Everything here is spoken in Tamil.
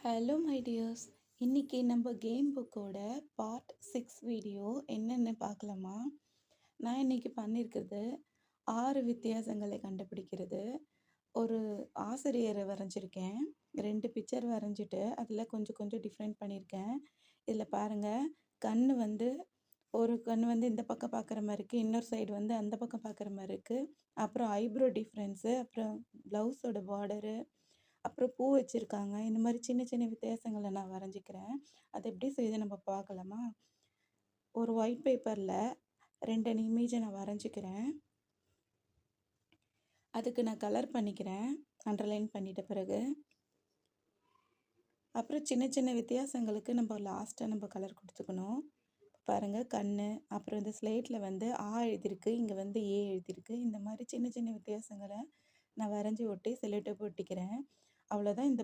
Hello my tears. இன்னைக்கு நம்ம கேம் புக்கோட பார்ட் 6 வீடியோ என்னென்னு பார்க்கலாமா? நான் இன்னைக்கு பண்ணியிருக்கிறது 6 வித்தியாசங்களை கண்டுபிடிக்கிறது. ஒரு ஆசிரியரை வரைஞ்சிருக்கேன். 2 பிக்சர் வரைஞ்சிட்டு அதில் கொஞ்சம் கொஞ்சம் டிஃப்ரெண்ட் பண்ணியிருக்கேன். இதில் பாருங்கள், ஒரு கண் வந்து இந்த பக்கம் பார்க்குற மாதிரி இருக்குது, இன்னொரு சைடு வந்து அந்த பக்கம் பார்க்குற மாதிரி இருக்குது. அப்புறம் ஐப்ரோ டிஃப்ரென்ஸு, அப்புறம் ப்ளவுஸோட பார்டரு, அப்புறம் பூ வச்சுருக்காங்க. இந்த மாதிரி சின்ன சின்ன வித்தியாசங்களை நான் வரைஞ்சிக்கிறேன். அது எப்படி செய்யுது நம்ம பார்க்கலாமா? ஒரு ஒயிட் பேப்பரில் 2 இமேஜை நான் வரைஞ்சிக்கிறேன். அதுக்கு நான் கலர் பண்ணிக்கிறேன், அண்டர்லைன் பண்ணிட்ட பிறகு. அப்புறம் சின்ன சின்ன வித்தியாசங்களுக்கு நம்ம லாஸ்ட்டாக நம்ம கலர் கொடுத்துக்கணும். பாருங்கள், கண், அப்புறம் இந்த ஸ்லேட்டில் வந்து ஆ எழுதியிருக்கு, இங்கே வந்து ஏ எழுதியிருக்கு. இந்த மாதிரி சின்ன சின்ன வித்தியாசங்களை நான் வரைஞ்சி ஒட்டி செல்லோடேப் ஒட்டிக்கிறேன். அவ்வளோதான். இந்த